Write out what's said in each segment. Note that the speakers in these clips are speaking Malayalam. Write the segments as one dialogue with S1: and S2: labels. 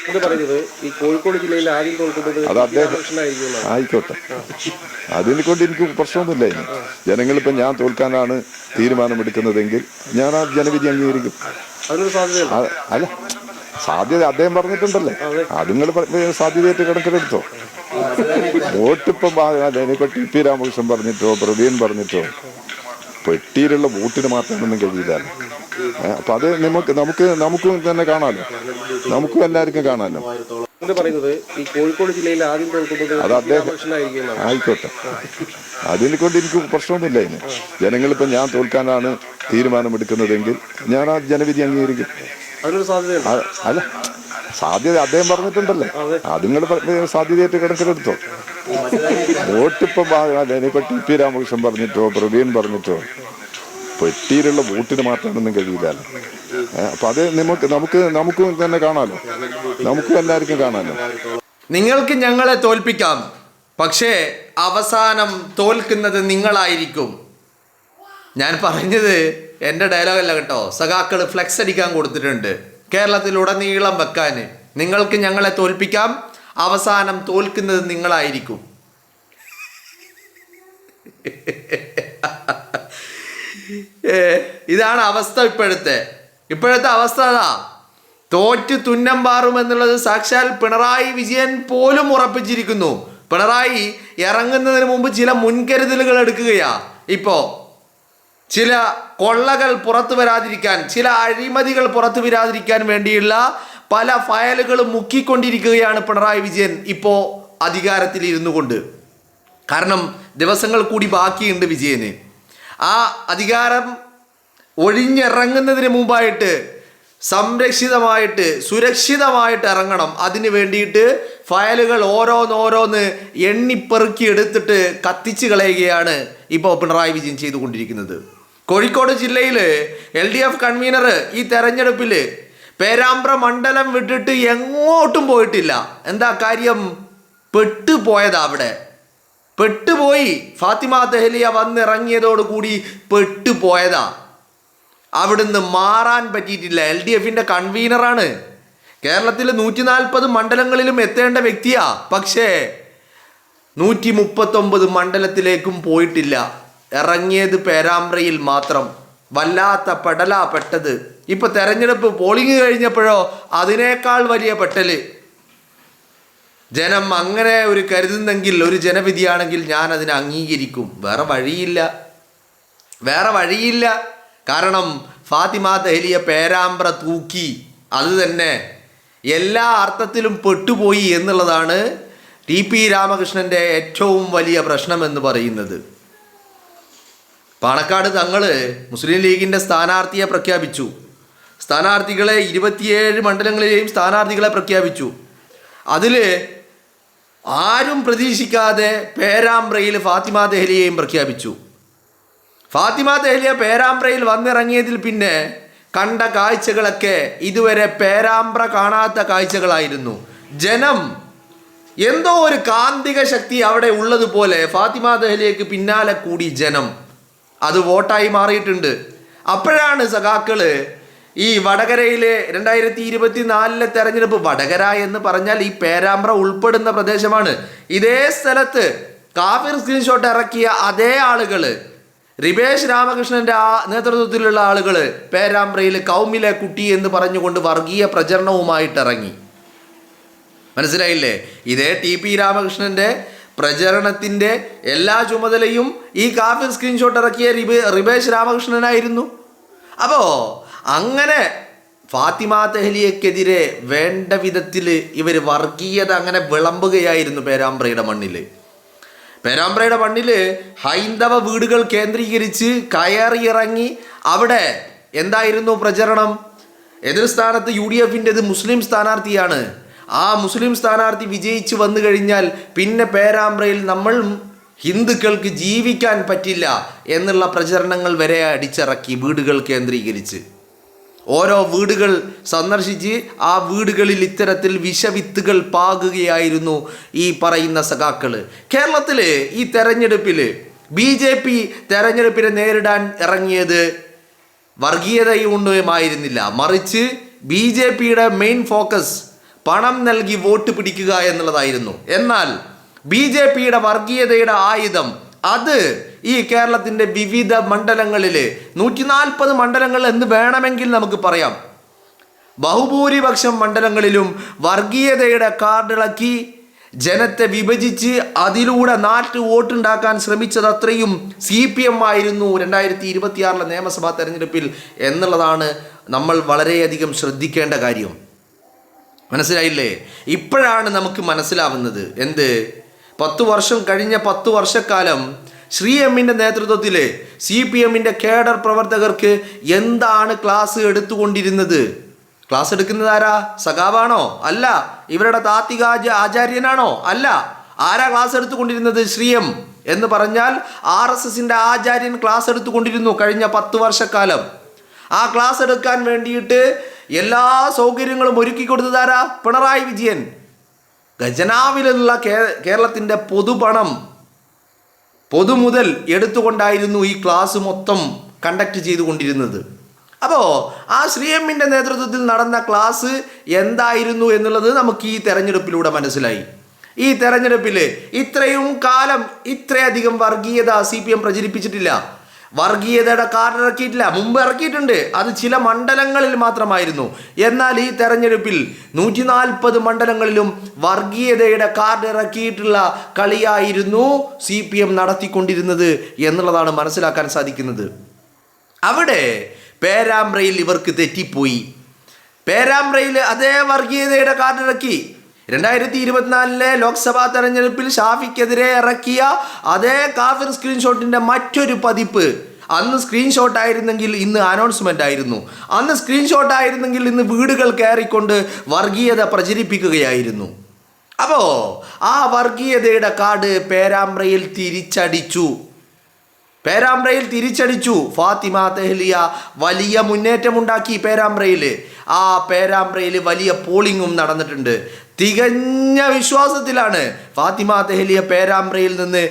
S1: ഇത് പറയുന്നത് ഈ കോഴിക്കോട് ജില്ലയിൽ ആദ്യം തോൽക്കുന്നത്
S2: അത് അദ്ദേഹം ആയിക്കോട്ടെ, അതിനെ കൊണ്ട് എനിക്ക് പ്രശ്നമൊന്നുമില്ല. ഇനി ജനങ്ങളിപ്പോൾ ഞാൻ തോൽക്കാനാണ് തീരുമാനമെടുക്കുന്നതെങ്കിൽ ഞാൻ ആ ജനവിധി അംഗീകരിക്കും. അല്ല, സാധ്യത അദ്ദേഹം പറഞ്ഞിട്ടുണ്ടല്ലേ, അത് നിങ്ങൾ സാധ്യതയായിട്ട് കണക്കിലെടുത്തോ. വോട്ടിപ്പം അതിനിപ്പോൾ ടി.പി. രാമകൃഷ്ണൻ പറഞ്ഞിട്ടോ പ്രവീൺ പറഞ്ഞിട്ടോ പെട്ടിയിലുള്ള വോട്ടിന് മാറ്റാനൊന്നും കഴിയില്ല. അപ്പൊ അത് നമുക്കും തന്നെ കാണാമല്ലോ, നമുക്കും എല്ലാവർക്കും കാണാമല്ലോ.
S1: പറയുന്നത് ഈ കോഴിക്കോട് ജില്ലയിൽ ആദ്യം തോൽക്കുന്നത്
S2: അത് അദ്ദേഹം ആയിക്കോട്ടെ, അതിനെ കൊണ്ട് എനിക്ക് പ്രശ്നമൊന്നുമില്ല. ഇനി ജനങ്ങളിപ്പോൾ ഞാൻ തോൽക്കാനാണ് തീരുമാനമെടുക്കുന്നതെങ്കിൽ ഞാൻ ആ ജനവിധി അംഗീകരിക്കും. അല്ല, സാധ്യത അദ്ദേഹം പറഞ്ഞിട്ടുണ്ടല്ലേ, അത് നിങ്ങൾ സാധ്യതയായിട്ട് കണക്കിലെടുത്തോ. വോട്ടിപ്പം അതിനിപ്പോൾ ടി.പി. രാമകൃഷ്ണൻ പറഞ്ഞിട്ടോ പ്രവീൺ പറഞ്ഞിട്ടോ പെട്ടിയിലുള്ള വോട്ടിന് മാറ്റാനൊന്നും കഴിയില്ല. അപ്പൊ അത് നമുക്കും തന്നെ കാണാമല്ലോ, നമുക്കും എല്ലാവർക്കും കാണാമല്ലോ.
S3: നിങ്ങൾക്ക് ഞങ്ങളെ തോൽപ്പിക്കാം, പക്ഷേ അവസാനം തോൽക്കുന്നത് നിങ്ങളായിരിക്കും. ഞാൻ പറഞ്ഞത് എൻ്റെ ഡയലോഗല്ല കേട്ടോ, സഖാക്കൾ ഫ്ലെക്സ് അടിക്കാൻ കൊടുത്തിട്ടുണ്ട് കേരളത്തിലുടനീളം വെക്കാൻ. നിങ്ങൾക്ക് ഞങ്ങളെ തോൽപ്പിക്കാം, അവസാനം തോൽക്കുന്നത് നിങ്ങളായിരിക്കും. ഇതാണ് അവസ്ഥ. ഇപ്പോഴത്തെ അവസ്ഥ അതാ. തോറ്റ് തുന്നം പാറുമെന്നുള്ളത് സാക്ഷാൽ പിണറായി വിജയൻ പോലും ഉറപ്പിച്ചിരിക്കുന്നു. പിണറായി ഇറങ്ങുന്നതിന് മുമ്പ് ചില മുൻകരുതലുകൾ എടുക്കുകയാ. ഇപ്പോ ചില കൊള്ളകൾ പുറത്തു വരാതിരിക്കാൻ, ചില അഴിമതികൾ പുറത്തു വരാതിരിക്കാൻ വേണ്ടിയുള്ള പല ഫയലുകളും മുക്കിക്കൊണ്ടിരിക്കുകയാണ് പിണറായി വിജയൻ ഇപ്പോൾ അധികാരത്തിൽ ഇരുന്നു കൊണ്ട്. കാരണം ദിവസങ്ങൾ കൂടി ബാക്കിയുണ്ട് വിജയന്. ആ അധികാരം ഒഴിഞ്ഞിറങ്ങുന്നതിന് മുമ്പായിട്ട് സംരക്ഷിതമായിട്ട് സുരക്ഷിതമായിട്ട് ഇറങ്ങണം. അതിന് വേണ്ടിയിട്ട് ഫയലുകൾ ഓരോന്ന് എണ്ണിപ്പെറുക്കി എടുത്തിട്ട് കത്തിച്ച് കളയുകയാണ് ഇപ്പോൾ പിണറായി വിജയൻ ചെയ്തുകൊണ്ടിരിക്കുന്നത്. കോഴിക്കോട് ജില്ലയിൽ LDF കൺവീനർ ഈ തെരഞ്ഞെടുപ്പിൽ പേരാമ്പ്ര മണ്ഡലം വിട്ടിട്ട് എങ്ങോട്ടും പോയിട്ടില്ല. എന്താ കാര്യം? പെട്ടുപോയതാ. അവിടെ പെട്ടുപോയി. ഫാത്തിമ തെഹലിയ വന്നിറങ്ങിയതോടുകൂടി പെട്ടുപോയതാ. അവിടുന്ന് മാറാൻ പറ്റിയിട്ടില്ല. LDFന്റെ കൺവീനറാണ്. കേരളത്തിൽ 140 മണ്ഡലങ്ങളിലും എത്തേണ്ട വ്യക്തിയാ. പക്ഷേ 139 മണ്ഡലത്തിലേക്കും പോയിട്ടില്ല. ഇറങ്ങിയത് പേരാമ്പ്രയിൽ മാത്രം. വല്ലാത്ത പെട്ടത്. ഇപ്പൊ തെരഞ്ഞെടുപ്പ് പോളിംഗ് കഴിഞ്ഞപ്പോഴോ അതിനേക്കാൾ വലിയ പെട്ടല്. ജനം അങ്ങനെ ഒരു കരുതുന്നെങ്കിൽ, ഒരു ജനവിധിയാണെങ്കിൽ ഞാൻ അതിനെ അംഗീകരിക്കും. വേറെ വഴിയില്ല. കാരണം ഫാത്തിമ തെഹലിയ പേരാമ്പ്ര തൂക്കി. അത് തന്നെ എല്ലാ അർത്ഥത്തിലും പെട്ടുപോയി എന്നുള്ളതാണ് ടി.പി. രാമകൃഷ്ണൻ്റെ ഏറ്റവും വലിയ പ്രശ്നമെന്ന് പറയുന്നത്. പാണക്കാട് തങ്ങൾ മുസ്ലിം ലീഗിൻ്റെ സ്ഥാനാർത്ഥിയെ പ്രഖ്യാപിച്ചു. സ്ഥാനാർത്ഥികളെ 27 മണ്ഡലങ്ങളിലെയും സ്ഥാനാർത്ഥികളെ പ്രഖ്യാപിച്ചു. അതിൽ ആരും പ്രതീക്ഷിക്കാതെ പേരാമ്പ്രയിൽ ഫാത്തിമ തെഹലിയെയും പ്രഖ്യാപിച്ചു. ഫാത്തിമ തെഹലിയ പേരാമ്പ്രയിൽ വന്നിറങ്ങിയതിൽ പിന്നെ കണ്ട കാഴ്ചകളൊക്കെ ഇതുവരെ പേരാമ്പ്ര കാണാത്ത കാഴ്ചകളായിരുന്നു. ജനം എന്തോ ഒരു കാന്തിക ശക്തി അവിടെ ഉള്ളതുപോലെ ഫാത്തിമ തെഹലിയക്ക് പിന്നാലെ കൂടി ജനം. അത് വോട്ടായി മാറിയിട്ടുണ്ട്. അപ്പോഴാണ് സഖാക്കള് ഈ വടകരയിലെ 2024 തെരഞ്ഞെടുപ്പ്, വടകര എന്ന് പറഞ്ഞാൽ ഈ പേരാമ്പ്ര ഉൾപ്പെടുന്ന പ്രദേശമാണ്. ഇതേ സ്ഥലത്ത് കാഫിർ സ്ക്രീൻഷോട്ട് ഇറക്കിയ അതേ ആളുകൾ, റിബേഷ് രാമകൃഷ്ണന്റെ ആ നേതൃത്വത്തിലുള്ള ആളുകൾ പേരാമ്പ്രയിൽ കൗമിലെ കുട്ടി എന്ന് പറഞ്ഞുകൊണ്ട് വർഗീയ പ്രചരണവുമായിട്ട് ഇറങ്ങി. മനസ്സിലായില്ലേ? ഇതേ ടി.പി. രാമകൃഷ്ണന്റെ പ്രചരണത്തിന്റെ എല്ലാ ചുമതലയും ഈ കാഫിർ സ്ക്രീൻഷോട്ട് ഇറക്കിയ റിബേഷ് രാമകൃഷ്ണനായിരുന്നു. അപ്പോൾ അങ്ങനെ ഫാത്തിമ തെഹലിയക്കെതിരെ വേണ്ട വിധത്തിൽ ഇവർ വർഗീയത അങ്ങനെ വിളമ്പുകയായിരുന്നു പേരാമ്പ്രയുടെ മണ്ണിൽ. പേരാമ്പ്രയുടെ മണ്ണിൽ ഹൈന്ദവ വീടുകൾ കേന്ദ്രീകരിച്ച് കയറിയിറങ്ങി അവിടെ എന്തായിരുന്നു പ്രചരണം? എതിർ സ്ഥാനത്ത് UDFൻ്റെത് മുസ്ലിം സ്ഥാനാർത്ഥിയാണ്. ആ മുസ്ലിം സ്ഥാനാർത്ഥി വിജയിച്ച് വന്നു കഴിഞ്ഞാൽ പിന്നെ പേരാമ്പ്രയിൽ നമ്മൾ ഹിന്ദുക്കൾക്ക് ജീവിക്കാൻ പറ്റില്ല എന്നുള്ള പ്രചരണങ്ങൾ വരെ അടിച്ചിറക്കി. വീടുകൾ കേന്ദ്രീകരിച്ച് ഓരോ വീടുകൾ സന്ദർശിച്ച് ആ വീടുകളിൽ ഇത്തരത്തിൽ വിഷവിത്തുകൾ പാകുകയായിരുന്നു ഈ പറയുന്ന സഖാക്കൾ. കേരളത്തിൽ ഈ തെരഞ്ഞെടുപ്പിൽ BJP തെരഞ്ഞെടുപ്പിനെ നേരിടാൻ ഇറങ്ങിയത് വർഗീയതയുണ്ടായിരുന്നില്ല. മറിച്ച് BJPയുടെ മെയിൻ ഫോക്കസ് പണം നൽകി വോട്ട് പിടിക്കുക എന്നുള്ളതായിരുന്നു. എന്നാൽ BJPയുടെ വർഗീയതയുടെ ആയുധം അത് ഈ കേരളത്തിൻ്റെ വിവിധ മണ്ഡലങ്ങളിൽ 140 മണ്ഡലങ്ങൾ എന്ന് വേണമെങ്കിൽ നമുക്ക് പറയാം, ബഹുഭൂരിപക്ഷം മണ്ഡലങ്ങളിലും വർഗീയതയുടെ കാർഡിളക്കി ജനത്തെ വിഭജിച്ച് അതിലൂടെ നാട്ടു വോട്ടുണ്ടാക്കാൻ ശ്രമിച്ചത് അത്രയും CPM ആയിരുന്നു 2026 നിയമസഭാ തെരഞ്ഞെടുപ്പിൽ എന്നുള്ളതാണ് നമ്മൾ വളരെയധികം ശ്രദ്ധിക്കേണ്ട കാര്യം. മനസ്സിലായില്ലേ? ഇപ്പോഴാണ് നമുക്ക് മനസ്സിലാവുന്നത് എന്ത് 10 വർഷം കഴിഞ്ഞ 10 വർഷക്കാലം ശ്രീ എമ്മിൻ്റെ നേതൃത്വത്തിൽ CPMൻ്റെ കേഡർ പ്രവർത്തകർക്ക് എന്താണ് ക്ലാസ് എടുത്തുകൊണ്ടിരുന്നത്? ക്ലാസ് എടുക്കുന്നത് ആരാ? സഖാവാണോ? അല്ല. ഇവരുടെ താത്വിക ആചാര്യനാണോ? അല്ല. ആരാ ക്ലാസ് എടുത്തുകൊണ്ടിരുന്നത്? ശ്രീ എം എന്ന് പറഞ്ഞാൽ RSSൻ്റെ ആചാര്യൻ ക്ലാസ് എടുത്തുകൊണ്ടിരുന്നു കഴിഞ്ഞ 10 വർഷക്കാലം. ആ ക്ലാസ് എടുക്കാൻ വേണ്ടിയിട്ട് എല്ലാ സൗകര്യങ്ങളും ഒരുക്കി കൊടുത്തത് ആരാ? പിണറായി വിജയൻ. ഖജനാവിലുള്ള കേരളത്തിൻ്റെ പൊതുപണം, പൊതുമുതൽ എടുത്തുകൊണ്ടായിരുന്നു ഈ ക്ലാസ് മൊത്തം കണ്ടക്ട് ചെയ്തുകൊണ്ടിരുന്നത്. അപ്പോൾ ആ ശ്രീ എമ്മിൻ്റെ നേതൃത്വത്തിൽ നടന്ന ക്ലാസ് എന്തായിരുന്നു എന്നുള്ളത് നമുക്ക് ഈ തെരഞ്ഞെടുപ്പിലൂടെ മനസ്സിലായി. ഈ തെരഞ്ഞെടുപ്പിൽ ഇത്രയും കാലം ഇത്രയധികം വർഗീയത CPM പ്രചരിപ്പിച്ചിട്ടില്ല. വർഗീയതയുടെ കാർഡ് ഇറക്കിയിട്ടില്ല. മുമ്പ് ഇറക്കിയിട്ടുണ്ട്, അത് ചില മണ്ഡലങ്ങളിൽ മാത്രമായിരുന്നു. എന്നാൽ ഈ തെരഞ്ഞെടുപ്പിൽ 140 മണ്ഡലങ്ങളിലും വർഗീയതയുടെ കാർഡ് ഇറക്കിയിട്ടുള്ള കളിയായിരുന്നു CPM നടത്തിക്കൊണ്ടിരുന്നത് എന്നുള്ളതാണ് മനസ്സിലാക്കാൻ സാധിക്കുന്നത്. അവിടെ പേരാമ്പ്രയിൽ ഇവർക്ക് തെറ്റിപ്പോയി. പേരാമ്പ്രയിൽ അതേ വർഗീയതയുടെ കാർഡ് ഇറക്കി. 2024 ലോക്സഭാ തെരഞ്ഞെടുപ്പിൽ ഷാഫിക്കെതിരെ ഇറക്കിയ അതേ കാഫിർ സ്ക്രീൻഷോട്ടിൻ്റെ മറ്റൊരു പതിപ്പ്. അന്ന് സ്ക്രീൻഷോട്ട് ആയിരുന്നെങ്കിൽ ഇന്ന് അനൗൺസ്മെൻ്റ് ആയിരുന്നു. അന്ന് സ്ക്രീൻഷോട്ട് ആയിരുന്നെങ്കിൽ ഇന്ന് വീടുകൾ കയറിക്കൊണ്ട് വർഗീയത പ്രചരിപ്പിക്കുകയായിരുന്നു. അപ്പോൾ ആ വർഗീയതയുടെ കാർഡ് പേരാമ്പ്രയിൽ തിരിച്ചടിച്ചു. ഫാത്തിമ തെഹ്ലിയ വലിയ മുന്നേറ്റമുണ്ടാക്കി പേരാമ്പ്രയിൽ. ആ പേരാമ്പ്രയിൽ വലിയ പോളിംഗും നടന്നിട്ടുണ്ട്. തികഞ്ഞ വിശ്വാസത്തിലാണ് ഫാത്തിമ തെഹ്ലിയ പേരാമ്പ്രയിൽ നിന്ന്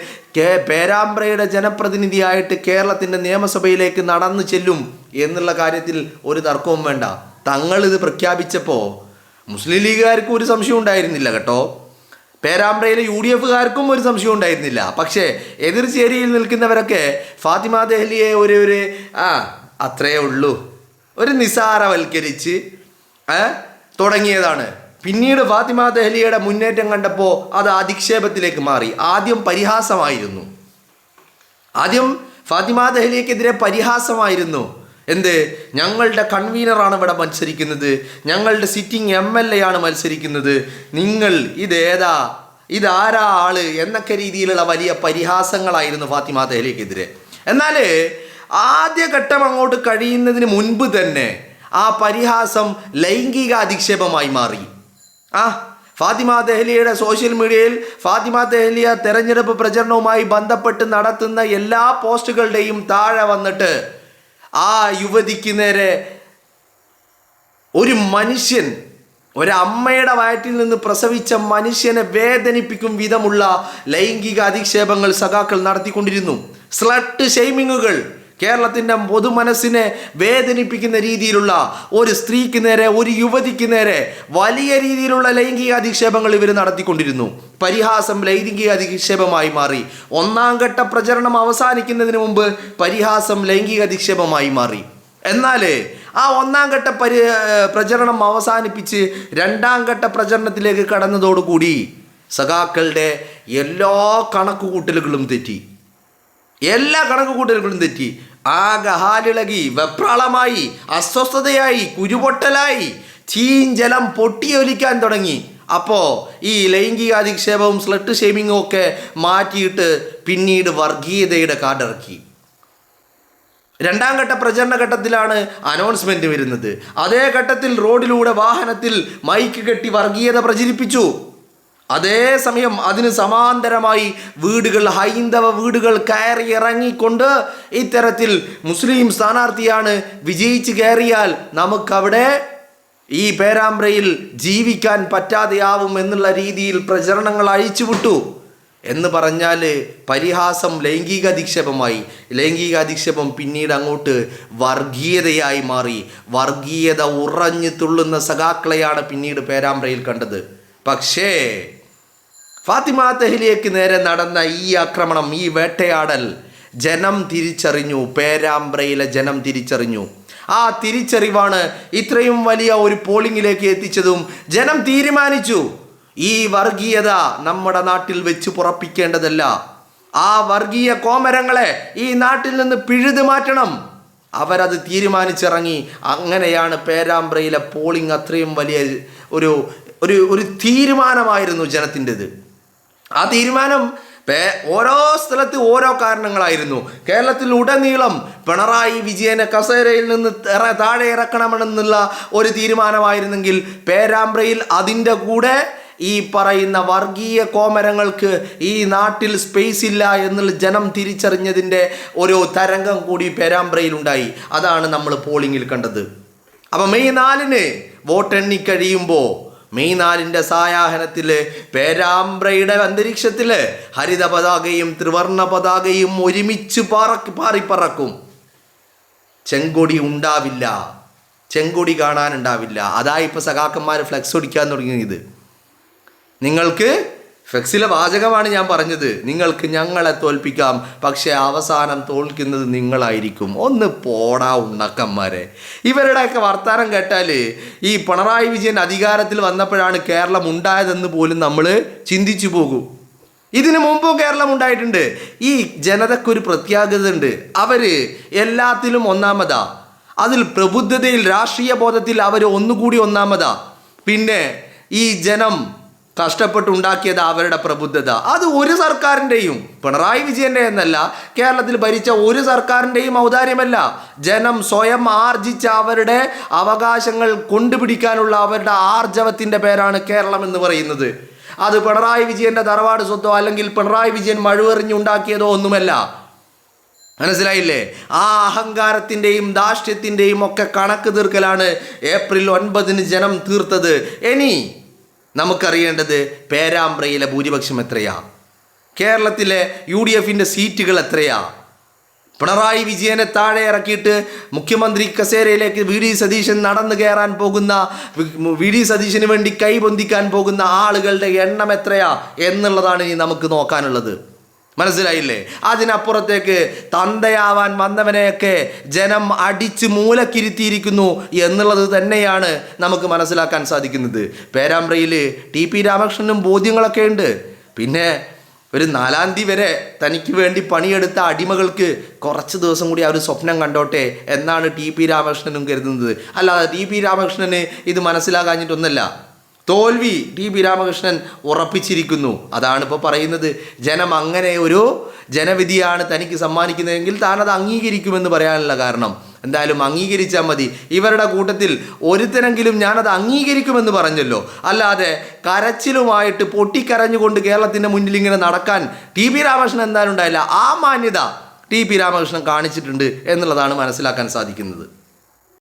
S3: പേരാമ്പ്രയുടെ ജനപ്രതിനിധിയായിട്ട് കേരളത്തിൻ്റെ നിയമസഭയിലേക്ക് നടന്നു ചെല്ലും എന്നുള്ള കാര്യത്തിൽ ഒരു തർക്കവും വേണ്ട. തങ്ങളിത് പ്രഖ്യാപിച്ചപ്പോൾ മുസ്ലിം ലീഗുകാർക്കും ഒരു സംശയം ഉണ്ടായിരുന്നില്ല കേട്ടോ. പേരാമ്പ്രയിലെ UDFകാർക്കും ഒരു സംശയം ഉണ്ടായിരുന്നില്ല. പക്ഷേ എതിർചേരിയിൽ നിൽക്കുന്നവരൊക്കെ ഫാത്തിമ തെഹ്ലിയെ ഒരു അത്രയേ ഉള്ളൂ ഒരു നിസാരവൽക്കരിച്ച് തുടങ്ങിയതാണ്. പിന്നീട് ഫാത്തിമ തെഹ്ലിയുടെ മുന്നേറ്റം കണ്ടപ്പോൾ അത് അധിക്ഷേപത്തിലേക്ക് മാറി. ആദ്യം പരിഹാസമായിരുന്നു. ആദ്യം ഫാത്തിമ തെഹ്ലിയക്കെതിരെ പരിഹാസമായിരുന്നു. എന്ത്? ഞങ്ങളുടെ കൺവീനറാണ് ഇവിടെ മത്സരിക്കുന്നത്, ഞങ്ങളുടെ സിറ്റിംഗ് MLA ആണ് മത്സരിക്കുന്നത്, നിങ്ങൾ ഇതാരാ ആള് എന്നൊക്കെ രീതിയിലുള്ള വലിയ പരിഹാസങ്ങളായിരുന്നു ഫാത്തിമ തെഹ്ലിയക്കെതിരെ. എന്നാൽ ആദ്യഘട്ടം അങ്ങോട്ട് കഴിയുന്നതിന് മുൻപ് തന്നെ ആ പരിഹാസം ലൈംഗിക അധിക്ഷേപമായി മാറി. ഫാത്തിമ തെഹ്ലിയയുടെ സോഷ്യൽ മീഡിയയിൽ ഫാത്തിമ തെഹ്ലിയ തെരഞ്ഞെടുപ്പ് പ്രചരണവുമായി ബന്ധപ്പെട്ട് നടത്തുന്ന എല്ലാ പോസ്റ്റുകളുടെയും താഴെ വന്നിട്ട് ആ യുവതിക്ക് നേരെ ഒരു മനുഷ്യൻ, ഒരമ്മയുടെ വയറ്റിൽ നിന്ന് പ്രസവിച്ച മനുഷ്യനെ വേദനിപ്പിക്കും വിധമുള്ള ലൈംഗിക അധിക്ഷേപങ്ങൾ സഖാക്കൾ നടത്തിക്കൊണ്ടിരുന്നു. സ്ലട്ട് ഷെയ്മിങ്ങുകൾ, കേരളത്തിൻ്റെ പൊതുമനസ്സിനെ വേദനിപ്പിക്കുന്ന രീതിയിലുള്ള ഒരു സ്ത്രീക്ക് നേരെ, ഒരു യുവതിക്ക് നേരെ വലിയ രീതിയിലുള്ള ലൈംഗിക അധിക്ഷേപങ്ങൾ ഇവർ നടത്തിക്കൊണ്ടിരുന്നു. പരിഹാസം ലൈംഗിക അധിക്ഷേപമായി മാറി. 1ാം ഘട്ട പ്രചരണം അവസാനിക്കുന്നതിന് മുമ്പ് പരിഹാസം ലൈംഗിക അധിക്ഷേപമായി മാറി. എന്നാൽ ആ 1ാം ഘട്ട പ്രചരണം അവസാനിപ്പിച്ച് 2ാം ഘട്ട പ്രചരണത്തിലേക്ക് കടന്നതോടുകൂടി സഖാക്കളുടെ എല്ലാ കണക്കുകൂട്ടലുകളും തെറ്റി. ആകെ ഹാലിളകി, വെപ്രാളമായി, അസ്വസ്ഥതയായി, കുരുപൊട്ടലായി, ചീഞ്ചലം പൊട്ടിയൊലിക്കാൻ തുടങ്ങി. അപ്പോൾ ഈ ലൈംഗിക അധിക്ഷേപവും സ്ലട്ട് ഷെയ്മിങ്ങും ഒക്കെ മാറ്റിയിട്ട് പിന്നീട് വർഗീയതയുടെ കാർഡിറക്കി. 2ാം ഘട്ട പ്രചരണ ഘട്ടത്തിലാണ് അനൗൺസ്മെന്റ് വരുന്നത്. അതേ ഘട്ടത്തിൽ റോഡിലൂടെ വാഹനത്തിൽ മൈക്ക് കെട്ടി വർഗീയത പ്രചരിപ്പിച്ചു. അതേസമയം അതിന് സമാന്തരമായി ഹൈന്ദവ വീടുകൾ കയറി ഇറങ്ങിക്കൊണ്ട് ഇത്തരത്തിൽ മുസ്ലിം സ്ഥാനാർത്ഥിയാണ്, വിജയിച്ച് കയറിയാൽ നമുക്കവിടെ ഈ പേരാമ്പ്രയിൽ ജീവിക്കാൻ പറ്റാതെയാവും എന്നുള്ള രീതിയിൽ പ്രചരണങ്ങൾ അഴിച്ചുവിട്ടു. എന്ന് പറഞ്ഞാൽ പരിഹാസം ലൈംഗിക അധിക്ഷേപമായി. ലൈംഗിക അധിക്ഷേപം പിന്നീട് അങ്ങോട്ട് വർഗീയതയായി മാറി. വർഗീയത ഉറഞ്ഞു തുള്ളുന്ന സഖാക്കളെയാണ് പിന്നീട് പേരാമ്പ്രയിൽ കണ്ടത്. പക്ഷേ ഫാത്തിമ തെഹ്ലിയയ്ക്ക് നേരെ നടന്ന ഈ ആക്രമണം, ഈ വേട്ടയാടൽ ജനം തിരിച്ചറിഞ്ഞു. പേരാമ്പ്രയിലെ ജനം തിരിച്ചറിഞ്ഞു. ആ തിരിച്ചറിവാണ് ഇത്രയും വലിയ ഒരു പോളിംഗിലേക്ക് എത്തിച്ചതും. ജനം തീരുമാനിച്ചു, ഈ വർഗീയത നമ്മുടെ നാട്ടിൽ വെച്ച് പുറപ്പിക്കേണ്ടതല്ല. ആ വർഗീയ കോമരങ്ങളെ ഈ നാട്ടിൽ നിന്ന് പിഴുതു മാറ്റണം. അവരത് തീരുമാനിച്ചിറങ്ങി. അങ്ങനെയാണ് പേരാമ്പ്രയിലെ പോളിംഗ് അത്രയും വലിയ ഒരു തീരുമാനമായിരുന്നു ജനത്തിൻ്റെത്. ആ തീരുമാനം ഓരോ സ്ഥലത്ത് ഓരോ കാരണങ്ങളായിരുന്നു. കേരളത്തിൽ ഉടനീളം പിണറായി വിജയനെ കസേരയിൽ നിന്ന് താഴെ ഇറക്കണമെന്നുള്ള ഒരു തീരുമാനമായിരുന്നെങ്കിൽ പേരാമ്പ്രയിൽ അതിൻ്റെ കൂടെ ഈ പറയുന്ന വർഗീയ കോമരങ്ങൾക്ക് ഈ നാട്ടിൽ സ്പേസ് ഇല്ല എന്നുള്ള ജനം തിരിച്ചറിഞ്ഞതിൻ്റെ ഒരു തരംഗം കൂടി പേരാമ്പ്രയിലുണ്ടായി. അതാണ് നമ്മൾ പോളിംഗിൽ കണ്ടത്. അപ്പം മെയ് 4 വോട്ടെണ്ണി കഴിയുമ്പോൾ മെയ് 4 സായാഹ്നത്തിൽ പേരാമ്പ്രയുടെ അന്തരീക്ഷത്തിൽ ഹരിത പതാകയും ത്രിവർണ പതാകയും ഒരുമിച്ച് പാറിപ്പറക്കും. ചെങ്കൊടി ഉണ്ടാവില്ല, ചെങ്കൊടി കാണാനുണ്ടാവില്ല. അതായി ഇപ്പോൾ സഖാക്കന്മാർ ഫ്ലെക്സ് ഒടിക്കാൻ തുടങ്ങിയത്. നിങ്ങൾക്ക് ഫ്ലെക്സിലെ വാചകമാണ് ഞാൻ പറഞ്ഞത്, നിങ്ങൾക്ക് ഞങ്ങളെ തോൽപ്പിക്കാം, പക്ഷേ അവസാനം തോൽക്കുന്നത് നിങ്ങളായിരിക്കും. ഒന്ന് പോടാ ഉണ്ണക്കന്മാരെ. ഇവരുടെയൊക്കെ വർത്താനം കേട്ടാൽ ഈ പിണറായി വിജയൻ അധികാരത്തിൽ വന്നപ്പോഴാണ് കേരളം ഉണ്ടായതെന്ന് പോലും നമ്മൾ ചിന്തിച്ചു പോകും. ഇതിനു മുമ്പും കേരളം ഉണ്ടായിട്ടുണ്ട്. ഈ ജനതക്കൊരു പ്രത്യേകത ഉണ്ട്. അവർ എല്ലാത്തിലും ഒന്നാമതാ. അതിൽ പ്രബുദ്ധതയിൽ, രാഷ്ട്രീയ ബോധത്തിൽ അവർ ഒന്നുകൂടി ഒന്നാമതാ. പിന്നെ ഈ ജനം കഷ്ടപ്പെട്ടുണ്ടാക്കിയത് അവരുടെ പ്രബുദ്ധത. അത് ഒരു സർക്കാരിൻ്റെയും, പിണറായി വിജയൻ്റെ എന്നല്ല, കേരളത്തിൽ ഭരിച്ച ഒരു സർക്കാരിൻ്റെയും ഔദാര്യമല്ല. ജനം സ്വയം ആർജിച്ച അവരുടെ അവകാശങ്ങൾ കൊണ്ടുപിടിക്കാനുള്ള അവരുടെ ആർജവത്തിൻ്റെ പേരാണ് കേരളം എന്ന് പറയുന്നത്. അത് പിണറായി വിജയൻ്റെ തറവാട് സ്വത്തോ അല്ലെങ്കിൽ പിണറായി വിജയൻ മഴുവെറിഞ്ഞുണ്ടാക്കിയതോ ഒന്നുമല്ല. മനസ്സിലായില്ലേ? ആ അഹങ്കാരത്തിൻ്റെയും ധാർഷ്ട്യത്തിൻ്റെയും ഒക്കെ കണക്ക് തീർക്കലാണ് ഏപ്രിൽ 9 ജനം തീർത്തത്. ഇനി നമുക്കറിയേണ്ടത് പേരാമ്പ്രയിലെ ഭൂരിപക്ഷം എത്രയാ, കേരളത്തിലെ UDFൻ്റെ സീറ്റുകൾ എത്രയാ. പിണറായി വിജയനെ താഴെ ഇറക്കിയിട്ട് മുഖ്യമന്ത്രി കസേരയിലേക്ക് വി ഡി സതീശൻ നടന്നു കയറാൻ പോകുന്ന, വി ഡി സതീശന് വേണ്ടി കൈ പൊന്തിക്കാൻ പോകുന്ന ആളുകളുടെ എണ്ണം എത്രയാ എന്നുള്ളതാണ് ഇനി നമുക്ക് നോക്കാനുള്ളത്. മനസ്സിലായില്ലേ? അതിനപ്പുറത്തേക്ക് തന്തയാവാൻ വന്നവനെയൊക്കെ ജനം അടിച്ച് മൂലക്കിരുത്തിയിരിക്കുന്നു എന്നുള്ളത് തന്നെയാണ് നമുക്ക് മനസ്സിലാക്കാൻ സാധിക്കുന്നത്. പേരാമ്പ്രയിൽ TP രാമകൃഷ്ണനും ബോധ്യങ്ങളൊക്കെ ഉണ്ട്. പിന്നെ ഒരു 4-ാം തീയതി വരെ തനിക്ക് വേണ്ടി പണിയെടുത്ത അടിമകൾക്ക് കുറച്ച് ദിവസം കൂടി അവർ സ്വപ്നം കണ്ടോട്ടെ എന്നാണ് TP രാമകൃഷ്ണനും കരുതുന്നത്. അല്ലാതെ TP രാമകൃഷ്ണന് ഇത് മനസ്സിലാകാഞ്ഞിട്ടൊന്നല്ല. തോൽവി TP രാമകൃഷ്ണൻ ഉറപ്പിച്ചിരിക്കുന്നു. അതാണ് ഇപ്പോൾ പറയുന്നത്. ജനം അങ്ങനെ ഒരു ജനവിധിയാണ് തനിക്ക് സമ്മാനിക്കുന്നതെങ്കിൽ താനത് അംഗീകരിക്കുമെന്ന് പറയാനുള്ള കാരണം. എന്തായാലും അംഗീകരിച്ചാൽ മതി. ഇവരുടെ കൂട്ടത്തിൽ ഒരുത്തനെങ്കിലും ഞാനത് അംഗീകരിക്കുമെന്ന് പറഞ്ഞല്ലോ. അല്ലാതെ കരച്ചിലുമായിട്ട് പൊട്ടിക്കരഞ്ഞുകൊണ്ട് കേരളത്തിൻ്റെ മുന്നിൽ ഇങ്ങനെ നടക്കാൻ TP രാമകൃഷ്ണൻ എന്തായാലും ഉണ്ടായില്ല. ആ മാന്യത TP രാമകൃഷ്ണൻ കാണിച്ചിട്ടുണ്ട് എന്നുള്ളതാണ് മനസ്സിലാക്കാൻ സാധിക്കുന്നത്.